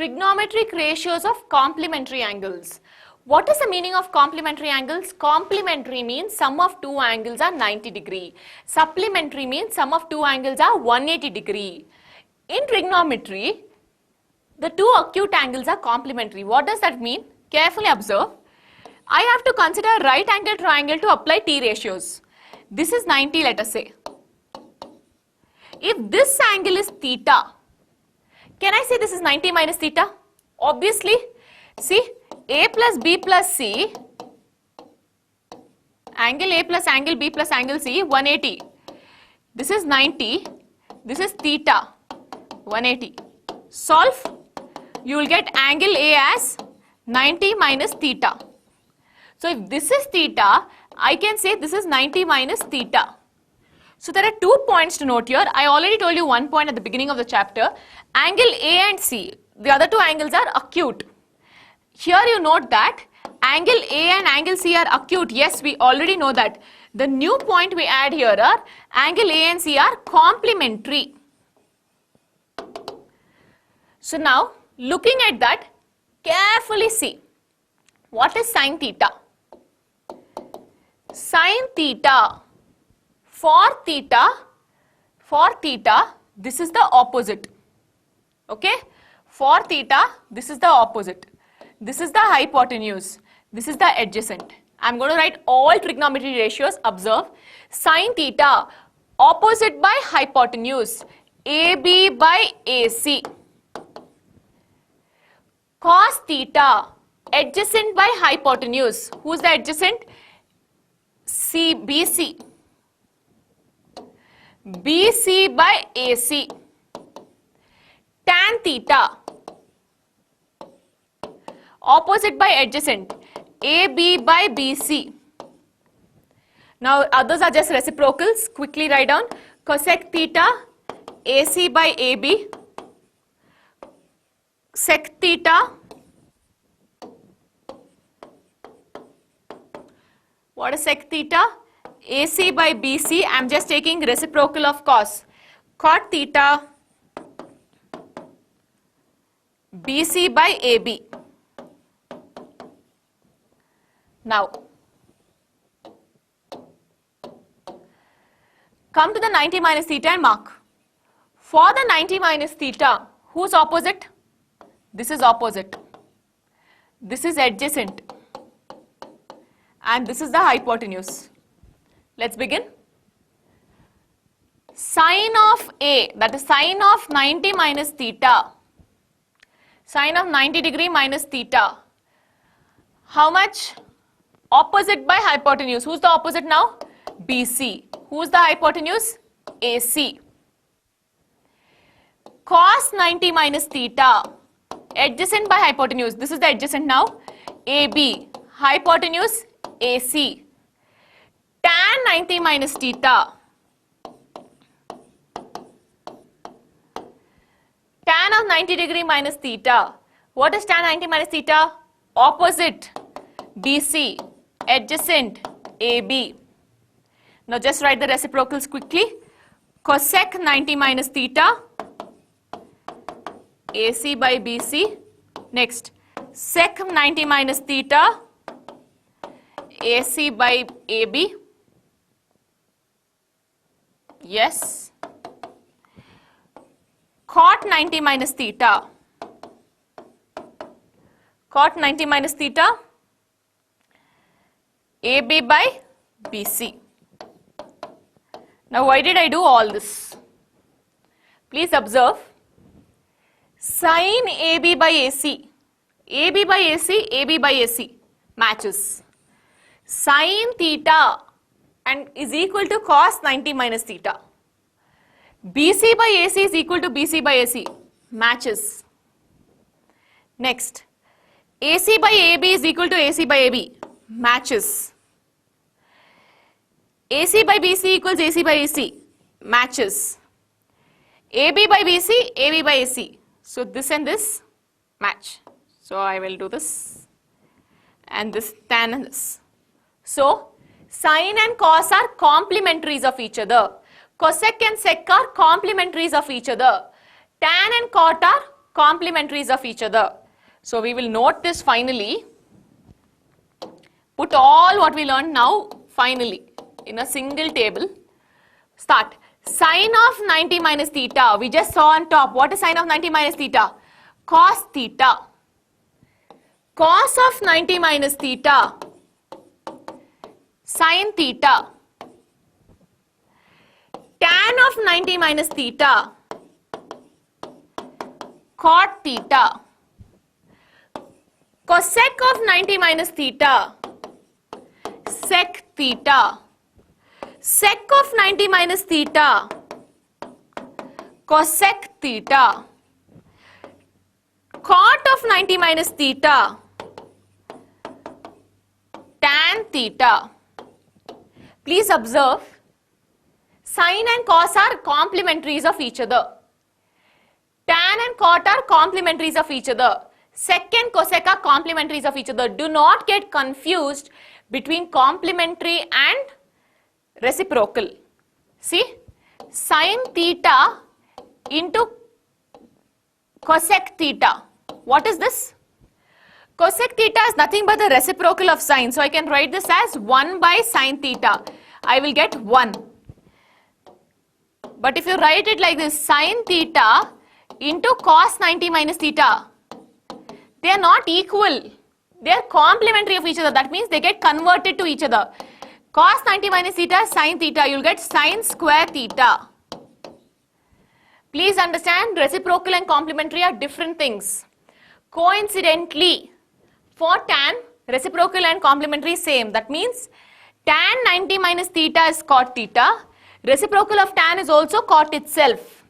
Trigonometric ratios of complementary angles. What is the meaning of complementary angles? Complementary means sum of two angles are 90 degree. Supplementary means sum of two angles are 180 degree. In trigonometry, the two acute angles are complementary. What does that mean? Carefully observe. I have to consider right angle triangle to apply T ratios. This is 90, let us say. If this angle is theta, can I say this is 90 minus theta? Obviously, see, A plus B plus C, angle A plus angle B plus angle C, 180. This is 90, this is theta, 180. Solve, you will get angle A as 90 minus theta. So if this is theta, I can say this is 90 minus theta. So there are 2 points to note here. I already told you one point at the beginning of the chapter. Angle A and C, the other two angles are acute. Here you note that angle A and angle C are acute. Yes, we already know that. The new point we add here are angle A and C are complementary. So now, looking at that, carefully see. What is sine theta? Sine theta, for theta, this is the opposite. Okay? For theta, this is the opposite. This is the hypotenuse. This is the adjacent. I am going to write all trigonometry ratios. Observe. Sine theta, opposite by hypotenuse, AB by AC. Cos theta, adjacent by hypotenuse. Who is the adjacent? BC. BC by AC. Tan theta, opposite by adjacent, AB by BC. Now others are just reciprocals. Quickly write down. Cosec theta, AC by AB. Sec theta, what is sec theta? AC by BC. I am just taking reciprocal of cos. Cot theta, BC by AB. Now, come to the 90 minus theta and mark. For the 90 minus theta, whose opposite? This is opposite. This is adjacent. And this is the hypotenuse. Let's begin. Sine of A, that is sine of 90 minus theta. Sine of 90 degree minus theta. How much? Opposite by hypotenuse. Who's the opposite now? BC. Who's the hypotenuse? AC. Cos 90 minus theta. Adjacent by hypotenuse. This is the adjacent now. AB. Hypotenuse AC. Tan 90 minus theta. Tan of 90 degree minus theta. What is tan 90 minus theta? Opposite BC. Adjacent AB. Now just write the reciprocals quickly. Cosec 90 minus theta. AC by BC. Next, sec 90 minus theta. AC by AB. Yes. Cot 90 minus theta. Cot 90 minus theta. AB by BC. Now why did I do all this? Please observe. Sine AB by AC. AB by AC, AB by AC matches. Sine theta and is equal to cos 90 minus theta. BC by AC is equal to BC by AC matches. Next, AC by AB is equal to AC by AB matches. AC by BC equals AC by AC matches. AB by BC, AB by AC. So this and this match. So I will do this and this tan and this. So sine and cos are complementaries of each other. Cosec and sec are complementaries of each other. Tan and cot are complementaries of each other. So we will note this finally. Put all what we learned now finally in a single table. Start. Sine of 90 minus theta. We just saw on top. What is sine of 90 minus theta? Cos theta. Cos of 90 minus theta. Sin theta. Tan of 90 minus theta. Cot theta. Cosec of 90 minus theta. Sec theta. Sec of 90 minus theta. Cosec theta. Cot of 90 minus theta. Tan theta. Please observe, sine and cos are complementaries of each other. Tan and cot are complementaries of each other. Sec and cosec are complementaries of each other. Do not get confused between complementary and reciprocal. See, sine theta into cosec theta. What is this? Cosec theta is nothing but the reciprocal of sine. So I can write this as 1 by sine theta. I will get 1. But if you write it like this, sine theta into cos 90 minus theta, they are not equal. They are complementary of each other. That means they get converted to each other. Cos 90 minus theta, sine theta, you will get sine square theta. Please understand, reciprocal and complementary are different things. Coincidentally, for tan, reciprocal and complementary same. That means tan 90 minus theta is cot theta. Reciprocal of tan is also cot itself.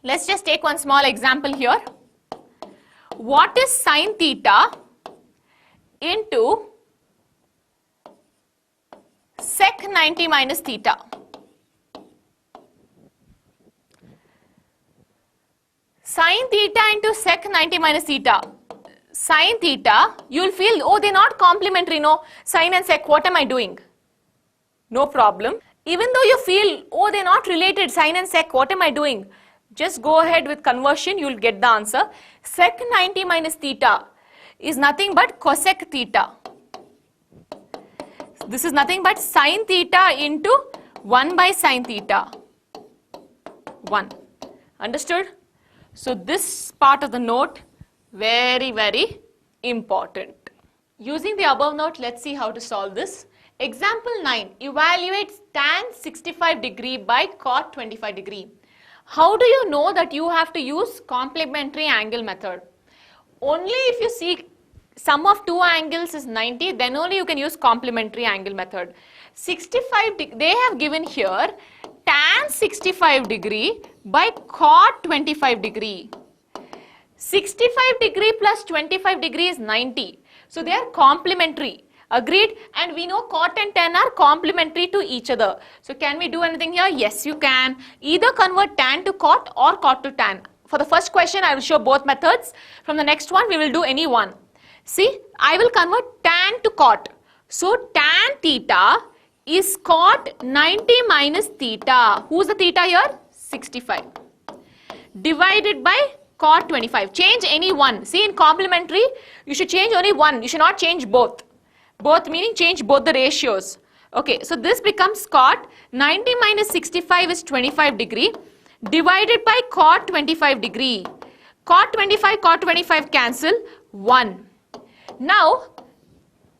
Let's just take one small example here. What is sine theta into sec 90 minus theta? Sine theta into sec 90 minus theta. Sine theta, you will feel, oh, they're not complementary, no. Sine and sec, what am I doing? No problem. Even though you feel, oh, they're not related, sine and sec, what am I doing? Just go ahead with conversion, you will get the answer. Sec 90 minus theta is nothing but cosec theta. This is nothing but sine theta into 1 by sine theta. 1. Understood? So this part of the note, very, very important. Using the above note, let's see how to solve this. Example 9. Evaluate tan 65 degree by cot 25 degree. How do you know that you have to use complementary angle method? Only if you see sum of two angles is 90, then only you can use complementary angle method. 65, they have given here tan 65 degree by cot 25 degree. 65 degree plus 25 degree is 90. So they are complementary. Agreed? And we know cot and tan are complementary to each other. So can we do anything here? Yes, you can. Either convert tan to cot or cot to tan. For the first question, I will show both methods. From the next one, we will do any one. See, I will convert tan to cot. So tan theta is cot 90 minus theta. Who's the theta here? 65. Divided by cot 25. Change any one. See, in complementary, you should change only one. You should not change both. Both meaning change both the ratios. Okay, so this becomes cot 90 minus 65 is 25 degree divided by cot 25 degree. Cot 25 cancel 1. Now,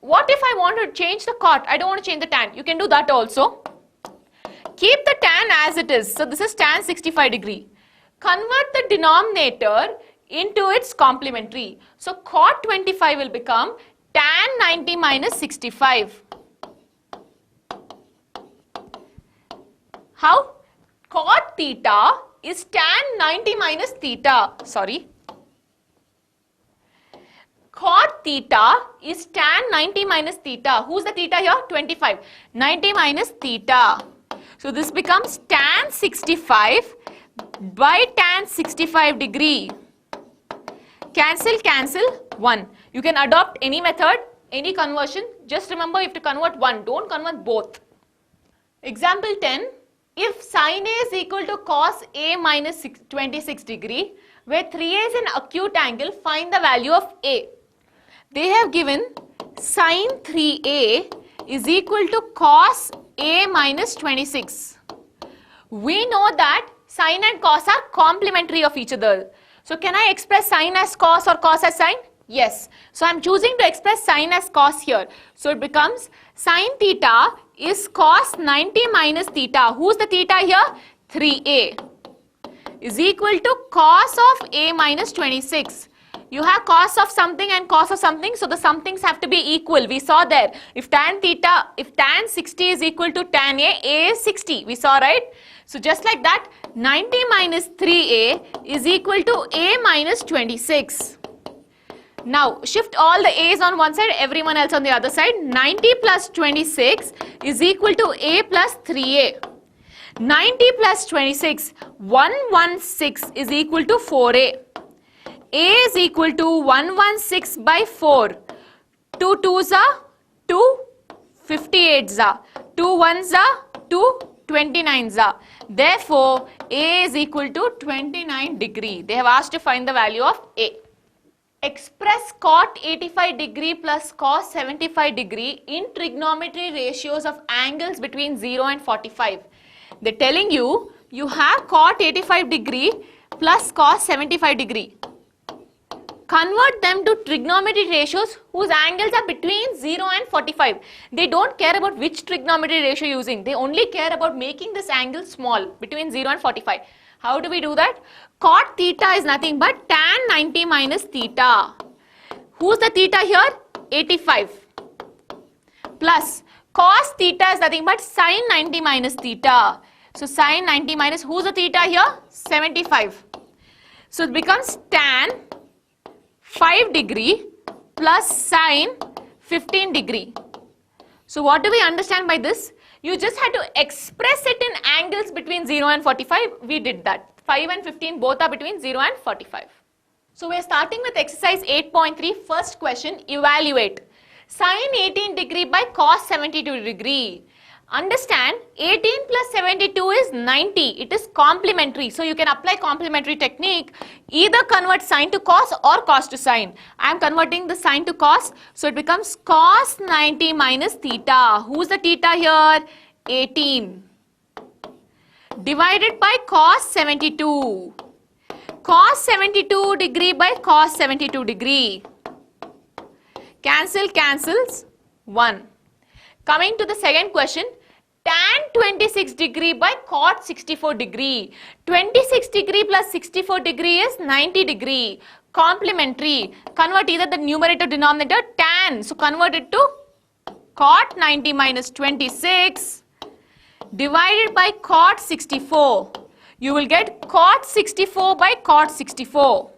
what if I want to change the cot? I don't want to change the tan. You can do that also. Keep the tan as it is. So this is tan 65 degree. Convert the denominator into its complementary. So cot 25 will become tan 90 minus 65. How? Cot theta is tan 90 minus theta. Sorry. Cot theta is tan 90 minus theta. Who's the theta here? 25. 90 minus theta. So this becomes tan 65 by tan 65 degree. Cancel, cancel, 1. You can adopt any method, any conversion. Just remember you have to convert one. Don't convert both. Example 10. If sin A is equal to cos A minus 26 degree, where 3a is an acute angle, find the value of a. They have given sin 3a is equal to cos a minus 26. We know that sin and cos are complementary of each other. So can I express sin as cos or cos as sin? Yes. So I am choosing to express sin as cos here. So it becomes sin theta is cos 90 minus theta. Who's the theta here? 3a is equal to cos of a minus 26. You have cos of something and cos of something, so the somethings have to be equal. We saw there. If tan 60 is equal to tan a is 60. We saw, right? So just like that, 90 minus 3a is equal to a minus 26. Now shift all the a's on one side, everyone else on the other side. 90 plus 26 is equal to a plus 3a. 90 plus 26, 116 is equal to 4a. A is equal to 116 by 4. 2 2s are 2, 58s are 2 1s are 2, 29s are. Therefore, A is equal to 29 degree. They have asked to find the value of A. Express cot 85 degree plus cos 75 degree in trigonometry ratios of angles between 0 and 45. They're telling you, you have cot 85 degree plus cos 75 degree. Convert them to trigonometry ratios whose angles are between 0 and 45. They don't care about which trigonometry ratio using. They only care about making this angle small between 0 and 45. How do we do that? Cot theta is nothing but tan 90 minus theta. Who's the theta here? 85. Plus cos theta is nothing but sin 90 minus theta. So sin 90 minus, who's the theta here? 75. So it becomes tan 5 degree plus sine 15 degree. So what do we understand by this? You just had to express it in angles between 0 and 45. We did that. 5 and 15 both are between 0 and 45. So we are starting with exercise 8.3. First question, evaluate. Sine 18 degree by cos 72 degree. Understand, 18 plus 72 is 90. It is complementary. So you can apply complementary technique. Either convert sine to cos or cos to sine. I am converting the sine to cos. So it becomes cos 90 minus theta. Who's the theta here? 18. Divided by cos 72. Cos 72 degree by cos 72 degree. Cancel, cancels. 1. Coming to the second question. Tan 26 degree by cot 64 degree. 26 degree plus 64 degree is 90 degree. Complementary. Convert either the numerator denominator tan. So convert it to cot 90 minus 26 divided by cot 64. You will get cot 64 by cot 64.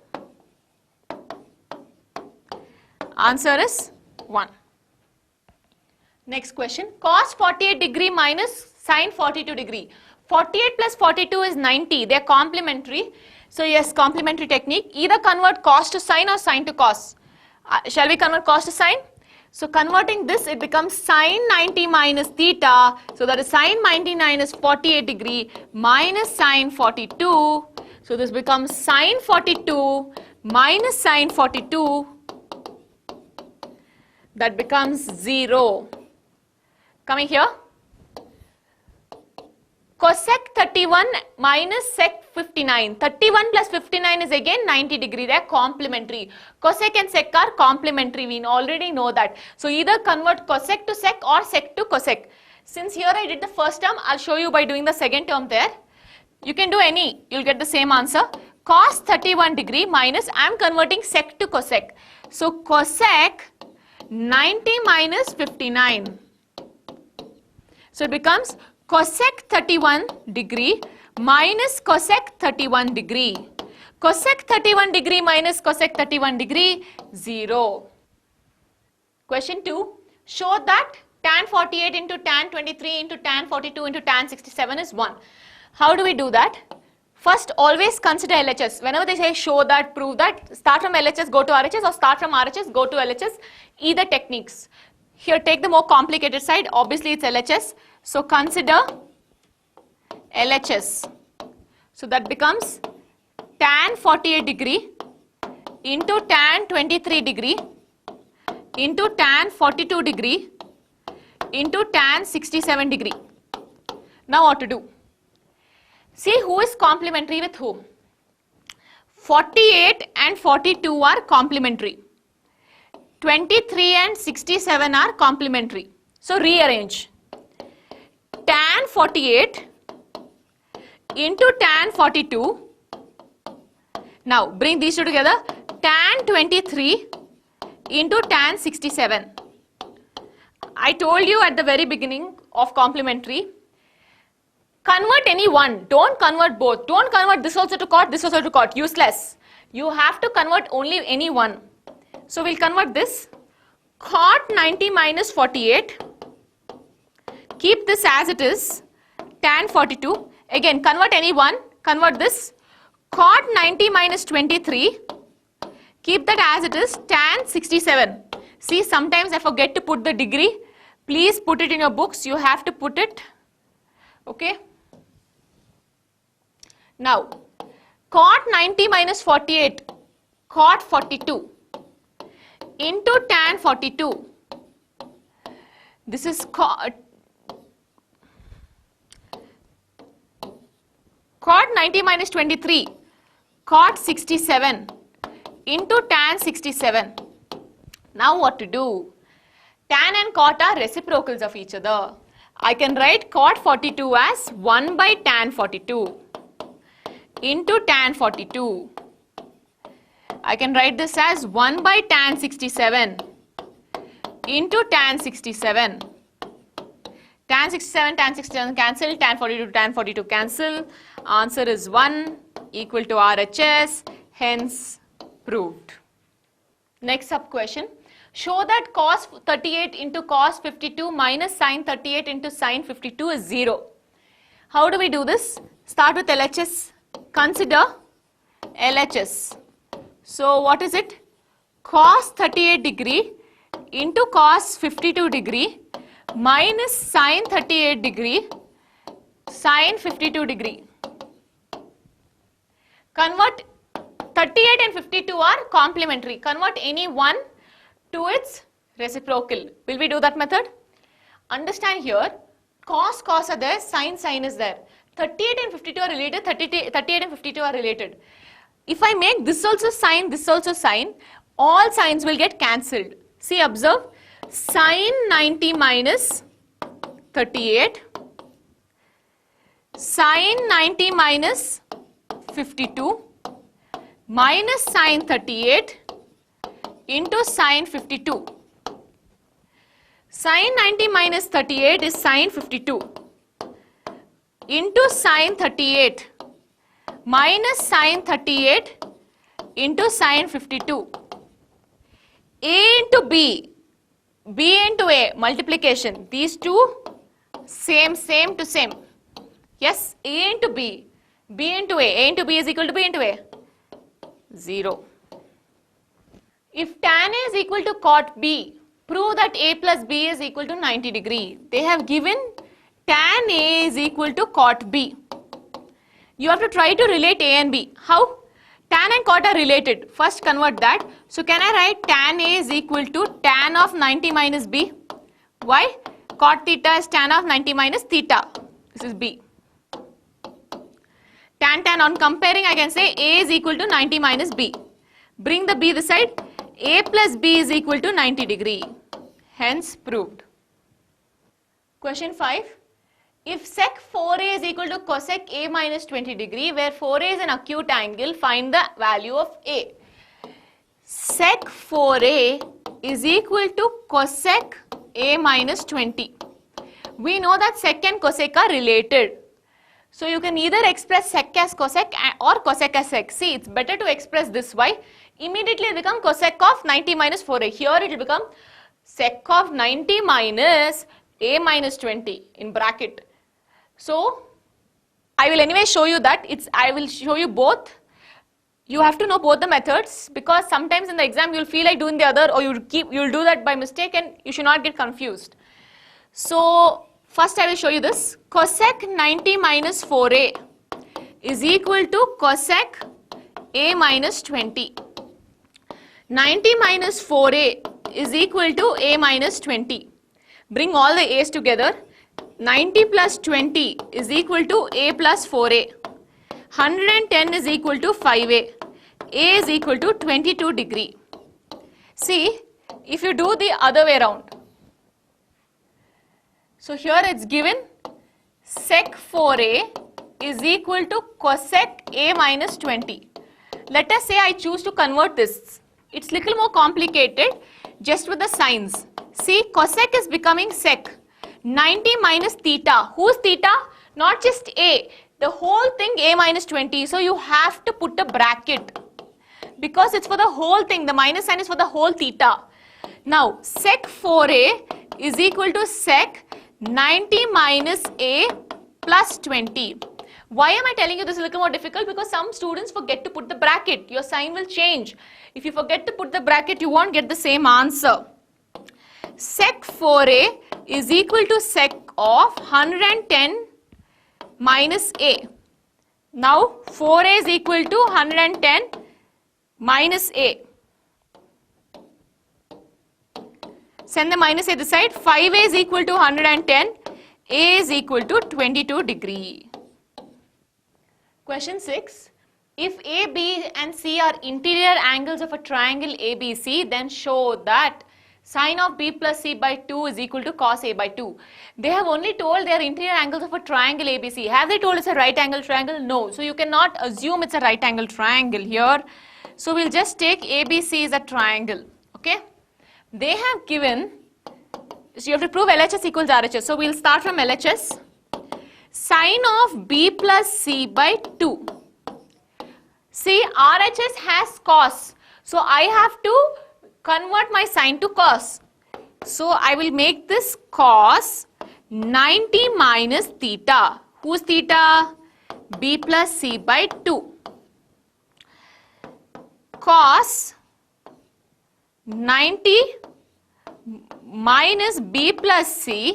Answer is 1. Next question, cos 48 degree minus sin 42 degree. 48 plus 42 is 90. They are complementary. So yes, complementary technique. Either convert cos to sin or sin to cos. Shall we convert cos to sin? So converting this, it becomes sin 90 minus theta. So that is sin 99 is 48 degree minus sin 42. So this becomes sin 42 minus sin 42. That becomes 0. Coming here, cosec 31 minus sec 59. 31 plus 59 is again 90 degree. They are complementary. Cosec and sec are complementary. We already know that. So either convert cosec to sec or sec to cosec. Since here I did the first term, I'll show you by doing the second term there. You can do any. You'll get the same answer. Cos 31 degree minus, I am converting sec to cosec. So cosec 90 minus 59. So it becomes cosec 31 degree minus cosec 31 degree. Cosec 31 degree minus cosec 31 degree, 0. Question 2. Show that tan 48 into tan 23 into tan 42 into tan 67 is 1. How do we do that? First, always consider LHS. Whenever they say show that, prove that, start from LHS, go to RHS, or start from RHS, go to LHS. Either techniques. Here, take the more complicated side. Obviously, it's LHS. So, consider LHS. So, that becomes tan 48 degree into tan 23 degree into tan 42 degree into tan 67 degree. Now what to do? See who is complementary with whom. 48 and 42 are complementary. 23 and 67 are complementary. So rearrange. Tan 48 into tan 42. Now bring these two together. Tan 23 into tan 67. I told you at the very beginning of complementary, convert any one. Don't convert both. Don't convert this also to cot, this also to cot. Useless. You have to convert only any one. So we'll convert this. Cot 90 minus 48. Keep this as it is. Tan 42. Again, convert any one. Convert this. Cot 90 minus 23. Keep that as it is. Tan 67. See, sometimes I forget to put the degree. Please put it in your books. You have to put it. Okay. Now, cot 90 minus 48. Cot 42. Into tan 42. This is cot 90 minus 23. Cot 67 into tan 67. Now what to do? Tan and cot are reciprocals of each other. I can write cot 42 as 1 by tan 42 into tan 42. I can write this as 1 by tan 67 into tan 67. Tan 67 cancel, tan 42 cancel. Answer is 1 equal to RHS, hence proved. Next sub question. Show that cos 38 into cos 52 minus sin 38 into sin 52 is 0. How do we do this? Start with LHS. Consider LHS. So what is it? Cos 38 degree into cos 52 degree minus sin 38 degree sin 52 degree. Convert 38 and 52 are complementary. Convert any one to its reciprocal. Will we do that method? Understand here, cos are there, sin is there. 38 and 52 are related, 38 and 52 are related. If I make this also sin, all signs will get cancelled. See, observe, sin 90 minus 38, sin 90 minus 52 minus sin 38 into sin 52. Sin 90 minus 38 is sin 52 into sin 38 minus sin 38 into sin 52. A into B, B into A, multiplication. These two same to same. Yes, A into B, B into A into B is equal to B into A. 0. If tan A is equal to cot B, prove that A plus B is equal to 90 degree. They have given tan A is equal to cot B. You have to try to relate A and B. How? Tan and cot are related. First convert that. So can I write tan A is equal to tan of 90 minus B? Why? Cot theta is tan of 90 minus theta. This is B. Tan on comparing, I can say A is equal to 90 minus B. Bring the B this side. A plus B is equal to 90 degree. Hence proved. Question 5. If sec 4A is equal to cosec A minus 20 degree, where 4A is an acute angle, find the value of A. Sec 4A is equal to cosec A minus 20. We know that sec and cosec are related. So you can either express sec as cosec or cosec as sec. See, it's better to express this way. Immediately it become cosec of 90 minus 4A. Here it will become sec of 90 minus A minus 20 in bracket. So I will anyway show you that. I will show you both. You have to know both the methods, because sometimes in the exam you will feel like doing the other, or you'll do that by mistake, and you should not get confused. So first I will show you this. Cosec 90 minus 4A is equal to cosec a minus 20. 90 minus 4a is equal to a minus 20. Bring all the a's together. 90 plus 20 is equal to a plus 4a. 110 is equal to 5a. A is equal to 22 degree. See, if you do the other way around. So here it's given sec 4a is equal to cosec a minus 20. Let us say I choose to convert this. It's little more complicated just with the signs. See, cosec is becoming sec. 90 minus theta. Who's theta? Not just a. The whole thing a minus 20. So you have to put a bracket. Because it's for the whole thing. The minus sign is for the whole theta. Now, sec 4a is equal to sec 90 minus a plus 20. Why am I telling you this is a little more difficult? Because some students forget to put the bracket. Your sign will change. If you forget to put the bracket, you won't get the same answer. Sec 4a is equal to sec of 110 minus a. Now, 4a is equal to 110 minus a. Send the minus a this side. 5a is equal to 110. A is equal to 22 degree. Question 6. If A, B and C are interior angles of a triangle ABC, then show that sine of B plus C by 2 is equal to cos A by 2. They have only told they are interior angles of a triangle ABC. Have they told it's a right angle triangle? No. So you cannot assume it's a right angle triangle here. So we'll just take ABC as a triangle. Okay. They have given, so you have to prove LHS equals RHS. So we'll start from LHS. Sine of B plus C by 2. See, RHS has cos. So I have to convert my sine to cos. So I will make this cos 90 minus theta. Who's theta? B plus C by 2. Cos 90 minus B plus C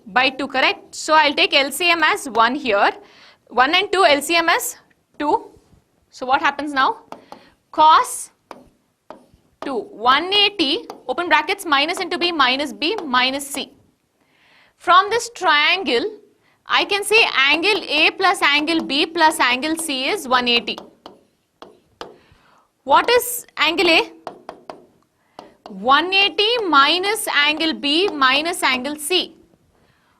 by 2, correct? So I'll take LCM as 1 here. 1 and 2 LCM as 2. So what happens now? Cos 2, 180, open brackets, minus into B minus C. From this triangle, I can say angle A plus angle B plus angle C is 180. What is angle A? 180 minus angle B minus angle C.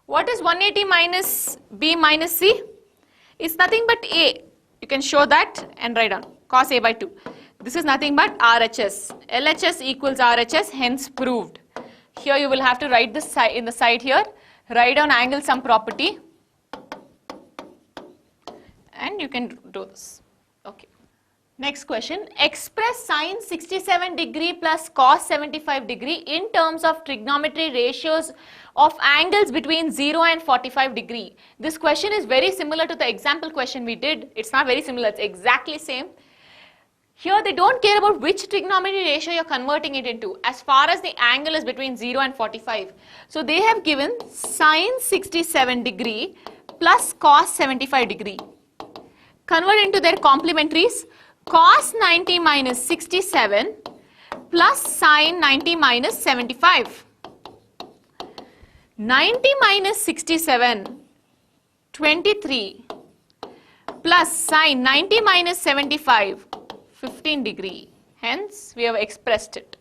What is 180 minus B minus C? It's nothing but A. You can show that and write down cos A by 2. This is nothing but RHS. LHS equals RHS, hence proved. Here you will have to write this in the side here. Write down angle sum property. And you can do this. Okay. Next question. Express sine 67 degree plus cos 75 degree in terms of trigonometry ratios of angles between 0 and 45 degree. This question is very similar to the example question we did. It's not very similar, it's exactly same. Here they don't care about which trigonometry ratio you're converting it into as far as the angle is between 0 and 45. So they have given sine 67 degree plus cos 75 degree. Convert into their complementaries. Cos 90 minus 67 plus sine 90 minus 75. 90 minus 67, 23 plus sine 90 minus 75, 15 degree. Hence, we have expressed it.